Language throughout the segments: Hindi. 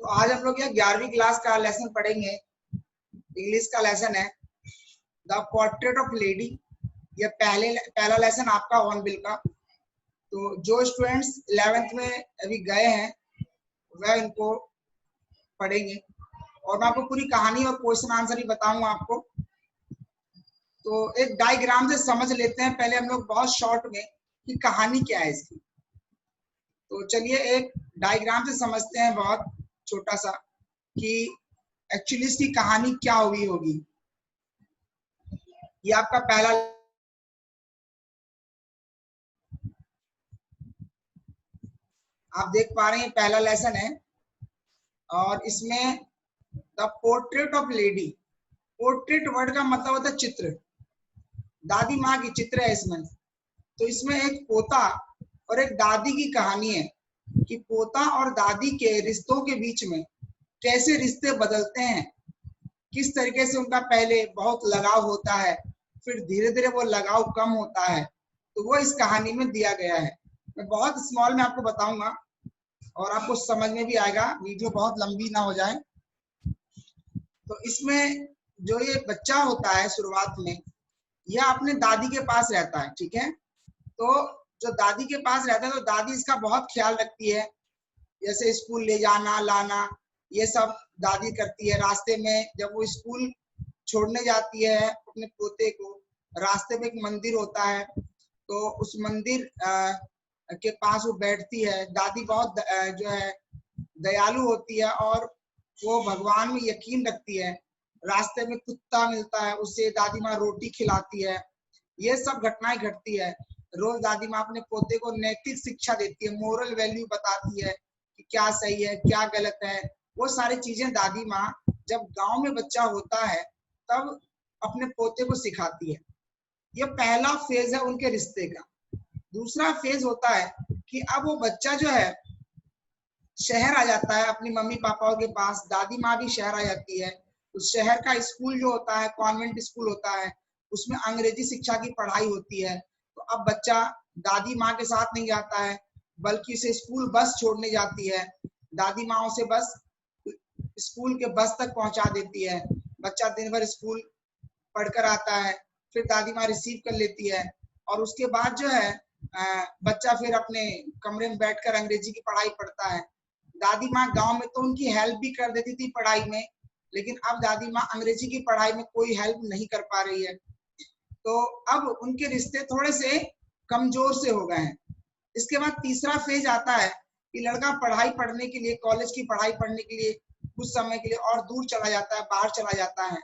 तो आज हम लोग 11वीं क्लास का लेसन पढ़ेंगे। इंग्लिश का लेसन है द पोर्ट्रेट ऑफ लेडी। ये पहला लेसन आपका ऑनबिल का। तो जो स्टूडेंट्स 11th में अभी गए हैं वह इनको पढ़ेंगे और मैं आपको पूरी कहानी और क्वेश्चन आंसर ही बताऊंगा आपको। तो एक डायग्राम से समझ लेते हैं पहले हम लोग बहुत शॉर्ट में कि कहानी क्या है इसकी। तो चलिए एक डायग्राम से समझते हैं बहुत छोटा सा कि एक्चुअली इसकी कहानी क्या हुई होगी। ये आपका पहला आप देख पा रहे हैं पहला लेसन है और इसमें the portrait of lady. Portrait word का मतलब होता है चित्र। दादी माँ की चित्र है इसमें। तो इसमें एक पोता और एक दादी की कहानी है कि पोता और दादी के रिश्तों के बीच में कैसे रिश्ते बदलते हैं, किस तरीके से उनका पहले बहुत लगाव होता है, फिर धीरे धीरे वो लगाव कम होता है। तो वो इस कहानी में दिया गया है। मैं बहुत स्मॉल में आपको बताऊंगा और आपको समझ में भी आएगा, वीडियो बहुत लंबी ना हो जाए। तो इसमें जो ये बच्चा होता है शुरुआत में, यह अपने दादी के पास रहता है, ठीक है। तो जो दादी के पास रहता है तो दादी इसका बहुत ख्याल रखती है, जैसे स्कूल ले जाना लाना ये सब दादी करती है। रास्ते में जब वो स्कूल छोड़ने जाती है अपने पोते को, रास्ते में एक मंदिर होता है तो उस मंदिर के पास वो बैठती है। दादी बहुत जो है दयालु होती है और वो भगवान में यकीन रखती है। रास्ते में कुत्ता मिलता है, उससे दादी माँ रोटी खिलाती है। ये सब घटनाएं घटती है। रोज दादी माँ अपने पोते को नैतिक शिक्षा देती है, मोरल वैल्यू बताती है कि क्या सही है क्या गलत है। वो सारी चीजें दादी माँ जब गांव में बच्चा होता है तब अपने पोते को सिखाती है। ये पहला फेज है उनके रिश्ते का। दूसरा फेज होता है कि अब वो बच्चा जो है शहर आ जाता है अपनी मम्मी पापाओं के पास। दादी माँ भी शहर आ जाती है। उस शहर का स्कूल जो होता है कॉन्वेंट स्कूल होता है, उसमें अंग्रेजी शिक्षा की पढ़ाई होती है। तो अब बच्चा दादी माँ के साथ नहीं जाता है बल्कि उसे स्कूल बस छोड़ने जाती है। दादी माँ उसे बस स्कूल के बस तक पहुंचा देती है। बच्चा दिन भर स्कूल पढ़कर आता है, फिर दादी माँ रिसीव कर लेती है और उसके बाद जो है बच्चा फिर अपने कमरे में बैठकर अंग्रेजी की पढ़ाई पढ़ता है। दादी माँ गांव में तो उनकी हेल्प भी कर देती थी पढ़ाई में, लेकिन अब दादी माँ अंग्रेजी की पढ़ाई में कोई हेल्प नहीं कर पा रही है। तो अब उनके रिश्ते थोड़े से कमजोर से हो गए हैं। इसके बाद तीसरा फेज आता है कि लड़का पढ़ाई पढ़ने के लिए, कॉलेज की पढ़ाई पढ़ने के लिए कुछ समय के लिए और दूर चला जाता है, बाहर चला जाता है।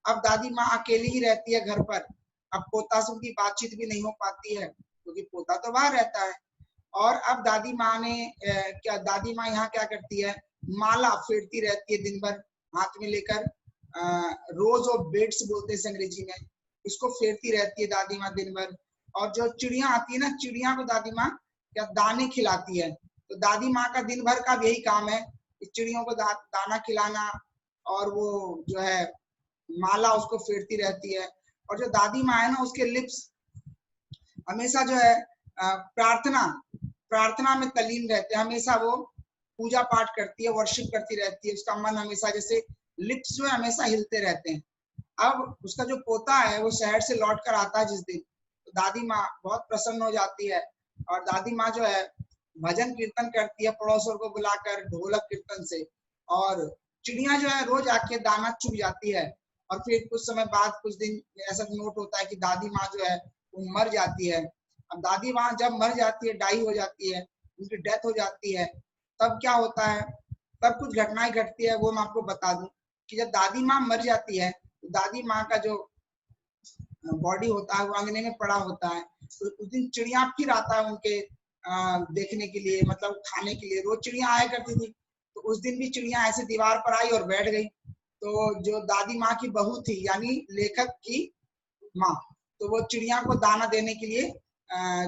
अब दादी माँ अकेली ही रहती है घर पर। अब पोता से उनकी बातचीत भी नहीं हो पाती है क्योंकि पोता तो बाहर रहता है। और अब दादी माँ ने दादी माँ यहाँ क्या करती है, माला फेरती रहती है दिन भर हाथ में लेकर। रोज ऑफ बेड्स बोलते हैं अंग्रेजी में, इसको फेरती रहती है दादी माँ दिन भर। और जो चिड़िया आती है ना, चिड़िया को दादी माँ क्या दाने खिलाती है। तो दादी माँ का दिन भर का यही काम है, चिड़ियों को दाना खिलाना और वो जो है माला उसको फेरती रहती है। और जो दादी माँ है ना, उसके लिप्स हमेशा जो है प्रार्थना में तल्लीन रहते हैं। हमेशा वो पूजा पाठ करती है, वर्शिप करती रहती है। उसका मन हमेशा जैसे लिप्स जो है हमेशा हिलते रहते हैं। अब उसका जो पोता है वो शहर से लौट कर आता है जिस दिन, तो दादी माँ बहुत प्रसन्न हो जाती है और दादी माँ जो है भजन कीर्तन करती है पड़ोसियों को बुलाकर ढोलक कीर्तन से। और चिड़िया जो है रोज आके दाना चुग जाती है। और फिर कुछ समय बाद, कुछ दिन ऐसा नोट होता है कि दादी माँ जो है वो मर जाती है। अब दादी माँ जब मर जाती है, डाई हो जाती है, उनकी डेथ हो जाती है, तब क्या होता है, तब कुछ घटनाएं घटती है। वो मैं आपको बता दूं कि जब दादी माँ मर जाती है तो दादी माँ का जो बॉडी होता है वो अंगने में पड़ा होता है। तो उस दिन चिड़िया फिर आता है उनके देखने के लिए, मतलब खाने के लिए। रोज चिड़िया आया करती थी, तो उस दिन भी चिड़िया ऐसे दीवार पर आई और बैठ गई। तो जो दादी माँ की बहू थी यानी लेखक की माँ, तो वो चिड़िया को दाना देने के लिए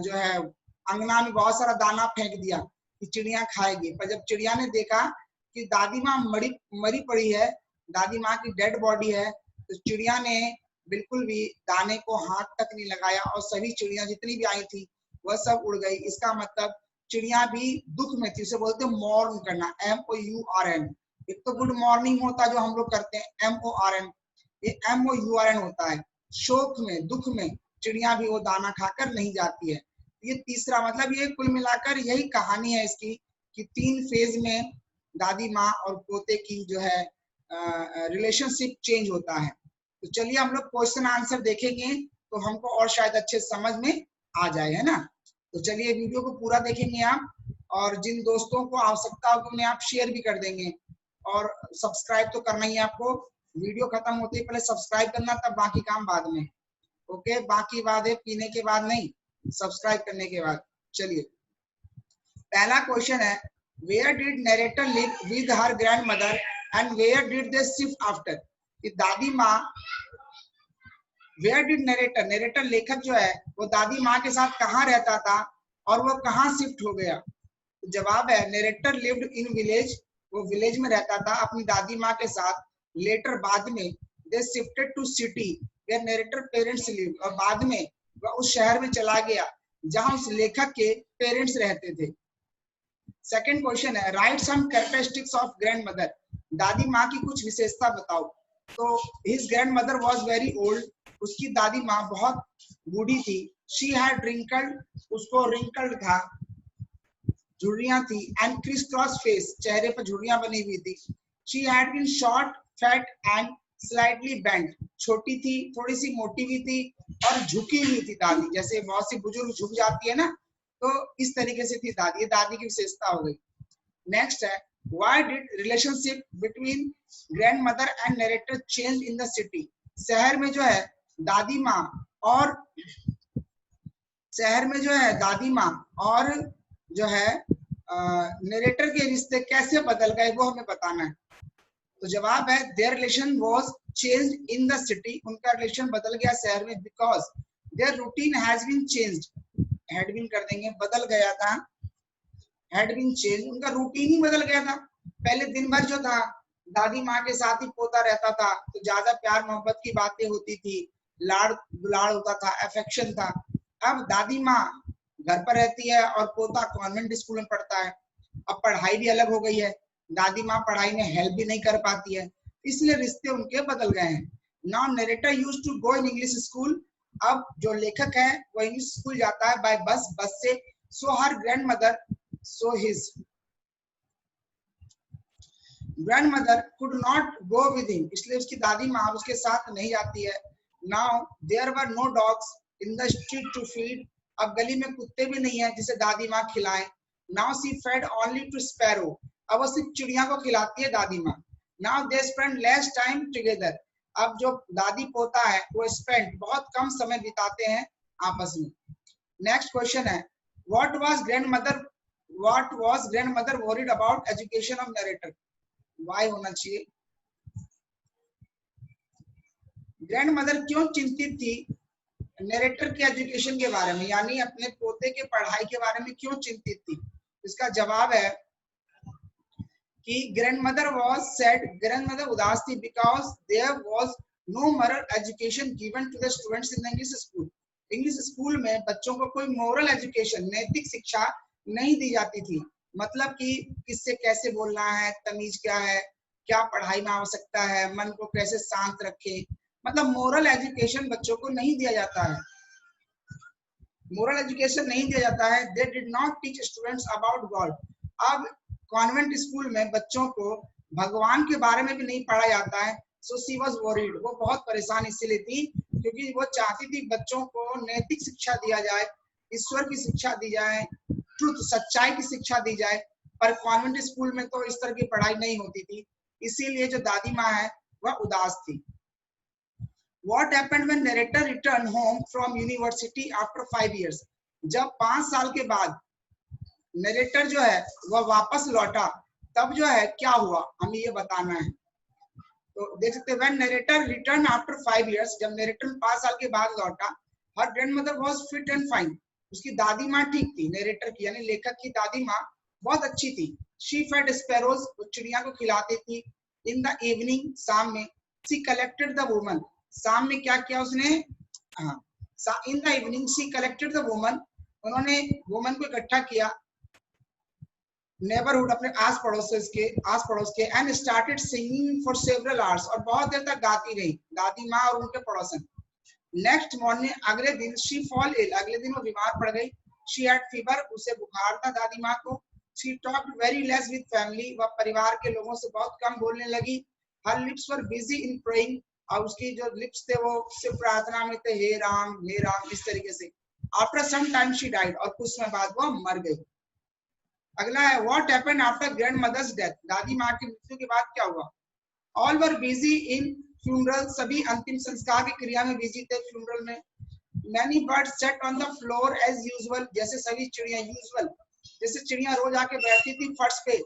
जो है अंगना में बहुत सारा दाना फेंक दिया कि चिड़िया खाएगी। पर जब चिड़िया ने देखा कि दादी माँ मरी पड़ी है, दादी माँ की डेड बॉडी है, तो चिड़िया ने बिल्कुल भी दाने को हाथ तक नहीं लगाया और सभी चिड़िया जितनी भी आई थी वह सब उड़ गई। इसका मतलब चिड़िया भी दुख में थी। उसे बोलते मौर्न करना, MOURN। एक तो गुड मॉर्निंग होता है जो हम लोग करते हैं MORN, ये MOURN होता है। शोक में, दुख में चिड़िया भी वो दाना खाकर नहीं जाती है। ये तीसरा, मतलब ये कुल मिलाकर यही कहानी है इसकी कि 3 फेज में दादी माँ और पोते की जो है रिलेशनशिप चेंज होता है। तो चलिए हम लोग क्वेश्चन आंसर देखेंगे तो हमको और शायद अच्छे समझ में आ जाए, है ना। तो चलिए वीडियो को पूरा देखेंगे आप, और जिन दोस्तों को आवश्यकता होगी उन्हें आप शेयर भी कर देंगे, और सब्सक्राइब तो करना ही है आपको। वीडियो खत्म होते ही पहले सब्सक्राइब करना, तब बाकी काम बाद में। ओके, बाकी बात है पीने के बाद नहीं, सब्सक्राइब करने के बाद। चलिए पहला क्वेश्चन है, where did narrator live with her grandmother and where did they shift after. कि दादी माँ, वेयर डिड नरेटर, नरेटर लेखक जो है वो दादी माँ के साथ कहाँ रहता था और वो कहाँ शिफ्ट हो गया। तो जवाब है, नरेटर लिव्ड इन विलेज, वो विलेज में रहता था अपनी दादी माँ के साथ। लेटर, बाद में, they shifted to city where narrator parents live, और बाद में वह उस शहर में चला गया जहां उस लेखक के पेरेंट्स रहते थे। सेकंड क्वेश्चन है, right some characteristics of grandmother, दादी माँ की कुछ विशेषता बताओ। तो his grandmother was very old, उसकी दादी माँ बहुत बूढ़ी थी। शी हैड रिंकल्ड, उसको रिंकल्ड था, झुर्रियां थी। एंड क्रिस क्रॉस फेस, चेहरे पर झुर्रियां बनी हुई थी। She had been short, fat and slightly bent, छोटी थी, थोड़ी सी मोटी भी थी और झुकी हुई थी दादी, जैसे बहुत सी बुजुर्ग झुक जाती है ना, तो इस तरीके से थी दादी। ये दादी की विशेषता हो गई। नेक्स्ट है, why did relationship between grandmother and narrator change in the city. शहर में जो है दादी माँ और शहर में जो है दादी माँ और जो है नरेटर के रिश्ते कैसे बदल गए, वो हमें बताना है। तो जवाब है, their relation was changed in the city, उनका रिलेशन बदल गया शहर में, because their routine has been changed, had been कर देंगे, बदल गया था, हैड बीन चेंज, उनका रूटीन ही बदल गया था। पहले दिन भर जो था दादी माँ के साथ ही पोता रहता था, तो ज्यादा प्यार मोहब्बत की बातें होती थी, लाड़ दुलाड़ होता था, अफेक्शन था। अब दादी माँ घर पर रहती है और पोता कॉन्वेंट स्कूल में पढ़ता है। अब पढ़ाई भी अलग हो गई है, दादी माँ पढ़ाई में हेल्प भी नहीं कर पाती है, इसलिए रिश्ते उनके बदल गए हैं। Now narrator used to go in English school, अब जो लेखक है वो इंग्लिश स्कूल जाता है बाय बस, बस से। So her grandmother, so his grandmother could not go with him, इसलिए उसकी दादी माँ उसके साथ नहीं जाती है। Now there were no dogs in the street to feed, अब गली में कुत्ते भी नहीं है जिसे दादी माँ खिलाए। Now she fed only to sparrow, अब वो सिर्फ चिड़िया को खिलाती है दादी माँ। Now they spend less time together, अब जो दादी पोता है वो स्पेंड बहुत कम समय बिताते हैं आपस में। नेक्स्ट क्वेश्चन है, what was grandmother worried about education of narrator, why होना चाहिए। ग्रैंडमदर क्यों चिंतित थी नरेटर के एजुकेशन के बारे में, यानी अपने पोते के पढ़ाई के बारे में क्यों चिंतित थी। इसका जवाब है कि ग्रैंडमदर वाज सैड, ग्रैंडमदर उदास थी, because there was no moral education given to the students in English school, English school में बच्चों को कोई मोरल एजुकेशन, नैतिक शिक्षा नहीं दी जाती थी। मतलब कि किससे कैसे बोलना है, तमीज क्या है, क्या पढ़ाई में आवश्यकता है, मन को कैसे शांत रखे, मतलब मोरल एजुकेशन बच्चों को नहीं दिया जाता है, मोरल एजुकेशन नहीं दिया जाता है। They did not teach students about God, अब कॉन्वेंट स्कूल में बच्चों को भगवान के बारे में भी नहीं पढ़ा जाता है। सो शी वाज वरीड, वो बहुत परेशान इसलिए थी क्योंकि वो चाहती थी बच्चों को नैतिक शिक्षा दिया जाए, ईश्वर की शिक्षा दी जाए, ट्रुथ, सच्चाई की शिक्षा दी जाए, पर कॉन्वेंट स्कूल में तो इस तरह की पढ़ाई नहीं होती थी, इसीलिए जो दादी माँ है वह उदास थी। What happened when narrator returned home from university after 5 years? जब 5 साल के बाद नरेटर जो है वह वापस लौटा, तब जो है क्या हुआ हमें ये बताना है। तो देख सकते हैं, when narrator returned after 5 years, जब नरेटर 5 साल के बाद लौटा, her grandmother was fit and fine, उसकी दादी माँ ठीक थी, नरेटर की यानी लेखक की दादी माँ बहुत अच्छी थी। she fed sparrows, वो चिड़िया को खिलाती थी। in the evening, शाम में, she collected the woman, शाम में क्या किया उसने, हाँ, in the evening she collected the woman, उन्होंने वुमन को इकट्ठा किया। नेबरहुड, अपने आस पड़ोस के and started singing for several hours, और बहुत देर तक गाती रही दादी माँ और उनके पड़ोसन। नेक्स्ट मॉर्निंग, अगले दिन शी फॉल इल, अगले दिन वो बीमार पड़ गई। शी हैड फीवर, उसे बुखार था दादी माँ को। She talked very less with family, वह परिवार के लोगों से बहुत कम बोलने लगी। हर लिप्स वर बिजी इन प्रेइंग, और उसकी जो लिप्स थे वो सिर्फ प्रार्थना में थे, हे राम इस तरीके से। After some time she died, और कुछ समय बाद वो मर गई। अगला है what happened after grand mother's death, दादी माँ की मृत्यु के बाद क्या हुआ। All were busy in funeral, सभी अंतिम संस्कार की क्रिया में बिजी थे, फ्यूनरल में। Many birds sat on the floor as usual, जैसे सभी चिड़िया यूजुअल, जैसे चिड़िया रोज आके बैठती थी फर्श पे,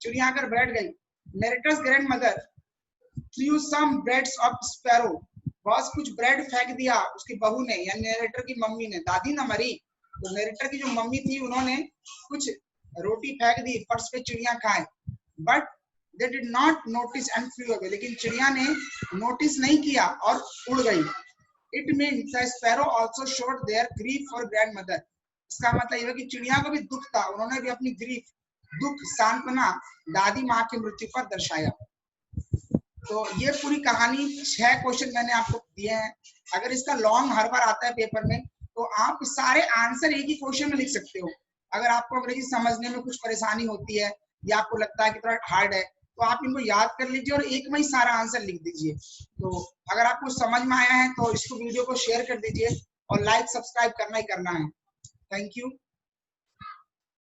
चिड़िया आकर बैठ गई। Narrator's grand mother threw some breads of sparrow, बस कुछ ब्रेड फेंक दिया उसकी बहू ने, यानी नरेटर की मम्मी ने, दादी ना मरी तो नरेटर की जो मम्मी थी उन्होंने कुछ रोटी फेंक दी फर्श पे, चिड़िया खाए। But they did not notice and flu away, लेकिन चिड़िया ने नोटिस नहीं किया और उड़ गई। It means the sparrow also showed their grief for grandmother, इसका मतलब यह है कि चिड़िया को भी दुख था, उन्होंने भी अपनी ग्रीफ, दुख, सांत्वना दादी माँ की मृत्यु पर दर्शाया। तो ये पूरी कहानी 6 क्वेश्चन मैंने आपको दिए हैं। अगर इसका लॉन्ग हर बार आता है पेपर में तो आप सारे आंसर एक ही क्वेश्चन में लिख सकते हो। अगर आपको अंग्रेजी समझने में कुछ परेशानी होती है या आपको लगता है कि थोड़ा हार्ड है तो आप इनको याद कर लीजिए और एक में ही सारा आंसर लिख दीजिए। तो अगर आपको समझ में आया है तो इसको वीडियो को शेयर कर दीजिए और लाइक सब्सक्राइब करना ही करना है। Thank you.